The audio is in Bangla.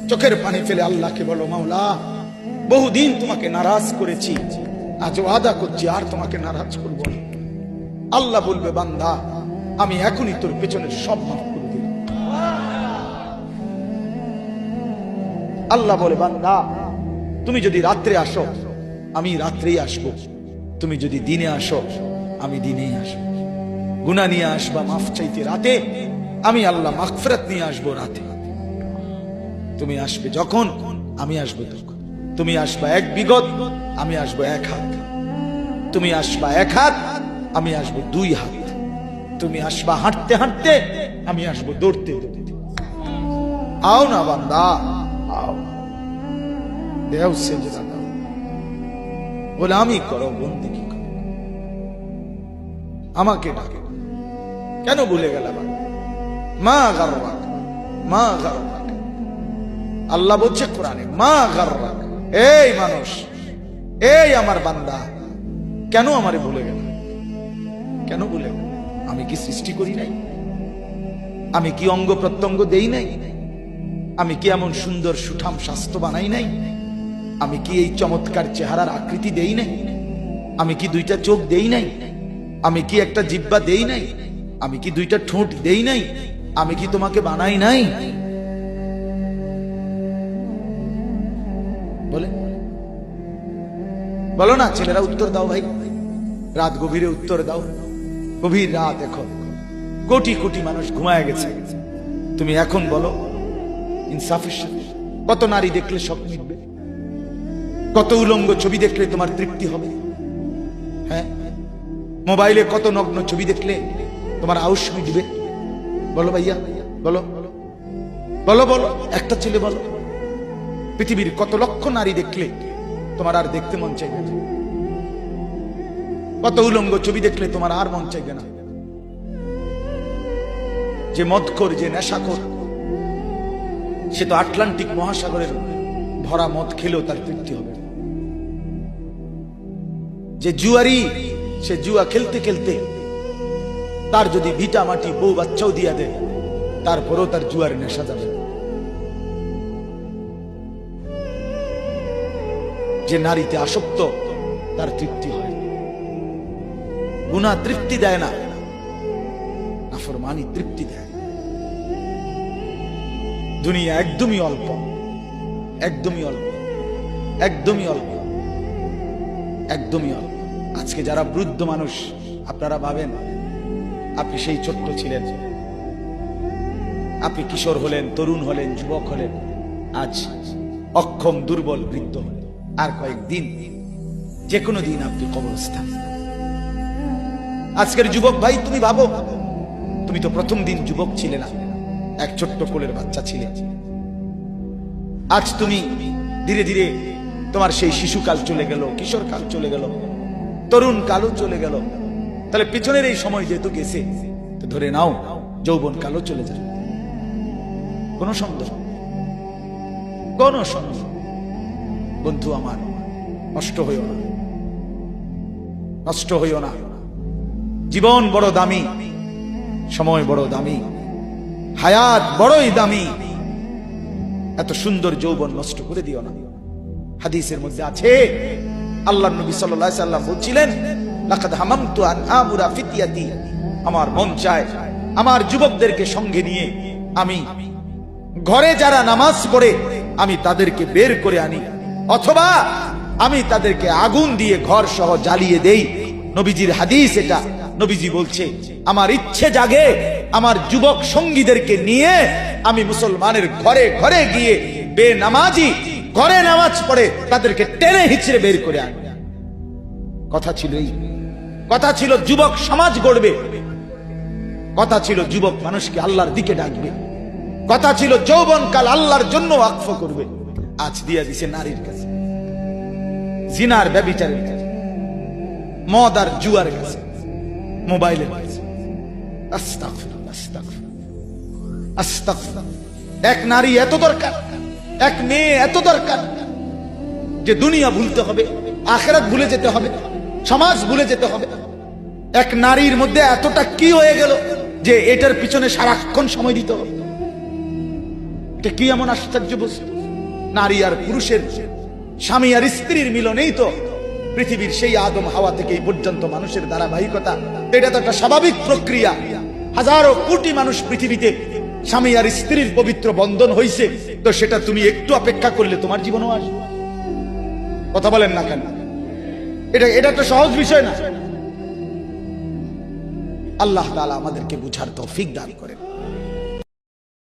চোখের পানি ফেলে আল্লাহকে বলো, মাওলা বহুদিন তোমাকে নারাজ করেছি, আজ ওয়াদা করছি আর তোমাকে নারাজ করব না। আল্লাহ বলবে, বান্দা আমি এখনই তোর পেছনের সব মাফ করে দিলাম। আল্লাহ বলে, বান্দা তুমি যদি রাত্রে আসো আমি রাত্রেই আসবো, তুমি যদি দিনে আসো আমি দিনেই আসবো। গুনাহ নিয়ে আসবা মাফ চাইতে রাতে, আমি আল্লাহ মাগফিরাত নিয়ে আসবো রাতে। তুমি আসবে যখন, আমি আসবো তখন। তুমি আসবা এক বিগত, আমি আসবো এক হাত। তুমি আসবা এক হাত, আমি আসবো দুই হাত। তুমি আসবা হাঁটতে হাঁটতে, আমি আসবো দৌড়তে দৌড়তে। আও না বান্দা, আও, দেও সেজদা দাও, গোলামি করো, বন্দেগী করো, আমাকে ডাকে। কেন ভুলে গেল? মা গাররাক, মা গাররাক। আল্লাহ বলছে কোরআনে, মা গাররাক। এই মানুষ, এই আমার বান্দা, কেন আমারে ভুলে গেল? কেন ভুলে গেল? আমি কি সৃষ্টি করি নাই? আমি কি অঙ্গ প্রত্যঙ্গ দেই নাই? আমি কি এমন সুন্দর সুঠাম স্বাস্থ্য বানাই নাই? আমি কি এই চমৎকার চেহারার আকৃতি দেই নাই? আমি কি দুইটা চোখ দেই নাই? আমি কি একটা জিহ্বা দেই নাই? আমি কি দুইটা ঠোঁট দেই নাই? আমি কি তোমাকে বানাই নাই? বলে বলো না ছেলেরা, উত্তর দাও ভাই, রাত গভীরে উত্তর দাও। গভীর রাত, এখন কোটি কোটি মানুষ ঘুমায় গেছে। তুমি এখন বলো ইনসাফের সাথে, কত নারী দেখলে স্বপ্ন মিটবে? কত উলঙ্গ ছবি দেখলে তোমার তৃপ্তি হবে? হ্যাঁ, মোবাইলে কত নগ্ন ছবি দেখলে তোমার আউশ মিটবে? বলো ভাইয়া, বলো বলো বলো, একটা ছেলে বলো। পৃথিবীর কত লক্ষ নারী দেখলে তোমার আর দেখতে মন চাইবে না? কত উলঙ্গ ছবি দেখলে তোমার আর মন চাইবে না? যে মদখোর, যে নেশাখোর, সে তো আটলান্টিক মহাসাগরের ভরা মদ খেলেও তার তৃপ্তি হবে। যে জুয়ারি, সে জুয়া খেলতে খেলতে তার যদি ভিটা মাটি বউ বাচ্চাও দিয়া দেয়, তারপরও তার জুয়ার নেশা যাবে। যে নারীতে আসক্ত, তার তৃপ্তি হয়। গুনাহ তৃপ্তি দেয় না, নাফরমানি তৃপ্তি দেয়। দুনিয়া একদমই অল্প, একদমই অল্প, একদমই অল্প, একদমই অল্প। আজকে যারা বৃদ্ধ মানুষ, আপনারা ভাবেন আপনি সেই ছোট্ট ছিলেন, আপনি কিশোর হলেন, তরুণ হলেন, যুবক হলেন, আজ অক্ষম দুর্বল বৃদ্ধ হলেন। আর কয়েকদিন, যে কোনো দিন আপনি কবরস্থান। আজকের যুবক ভাই, তুমি ভাবো, তুমি তো প্রথম দিন যুবক ছিলে না, এক ছোট্ট কোলের বাচ্চা ছিলে। আজ তুমি ধীরে ধীরে তোমার সেই শিশুকাল চলে গেল, কিশোর কাল চলে গেল, তরুণ কালও চলে গেল। তাহলে পিছনের এই সময় যেহেতু গেছে, তো ধরে নাও যৌবন কালও চলে যাবে। কোন সন্দেহ, কোন সন্দেহ। বন্ধু আমার, নষ্ট হইও না, নষ্ট হইও না। জীবন বড় দামি, সময় বড় দামি, হায়াত বড়ই দামি। এত সুন্দর যৌবন নষ্ট করে দিও না। হাদিসের মধ্যে আছে, আল্লাহর নবী সাল্লাল্লাহু আলাইহি সাল্লাম বলছিলেন, লাকাদ হামামতু আন আমুরা ফিতিয়াতি, আমার মন চায় আমার যুবকদেরকে সঙ্গে নিয়ে আমি ঘরে যারা নামাজ পড়ে আমি তাদেরকে বের করে আনি, অথবা আমি তাদেরকে আগুন দিয়ে ঘর সহ জ্বালিয়ে দেই। নবীজির হাদিস এটা। নবীজি বলছে, আমার ইচ্ছে জাগে আমার যুবক সঙ্গীদেরকে নিয়ে আমি মুসলমানের ঘরে ঘরে গিয়ে বেনামাজি ঘরে নামাজ পড়ে তাদেরকে টেনে হিচড়ে বের করে আনি। কথা ছিল এই, কথা ছিল যুবক সমাজ গড়বে, কথা ছিল যুবক মানুষকে আল্লাহর দিকে ডাকবে, কথা ছিল যৌবনকাল আল্লাহর জন্য ওয়াকফ করবে। আজ দিয়া দিছে নারীর কাছে, জিনার ব্যভিচারের কাছে, মদ আর জুয়ার কাছে, মোবাইলের কাছে। আস্তাগফিরুল্লাহ, আস্তাগফিরুল্লাহ, আস্তাগফিরুল্লাহ। এক নারী এত দরকার, এক মেয়ে এত দরকার যে দুনিয়া ভুলতে হবে, আখিরাত ভুলে যেতে হবে, সমাজ ভুলে যেতে হবে। এক নারীর মধ্যে এতটা কি হয়ে গেল যে এটার পিছনে সারাক্ষণ সময় দিতে হবে? এটা কি এমন আশ্চর্য বস্তু? নারী আর পুরুষের, স্বামী আর স্ত্রীর মিলনেই তো পৃথিবীর সেই আদম হাওয়া থেকে এই পর্যন্ত মানুষের ধারাবাহিকতা। এটা তো একটা স্বাভাবিক প্রক্রিয়া। হাজারো কোটি মানুষ পৃথিবীতে স্বামী আর স্ত্রীর পবিত্র বন্ধন হইছে, তো সেটা তুমি একটু অপেক্ষা করলে তোমার জীবনও আসবে। কথা বলেন না কেন? এটা একটা সহজ বিষয় না। আল্লাহ তাআলা আমাদেরকে বুঝার তৌফিক দান করেন।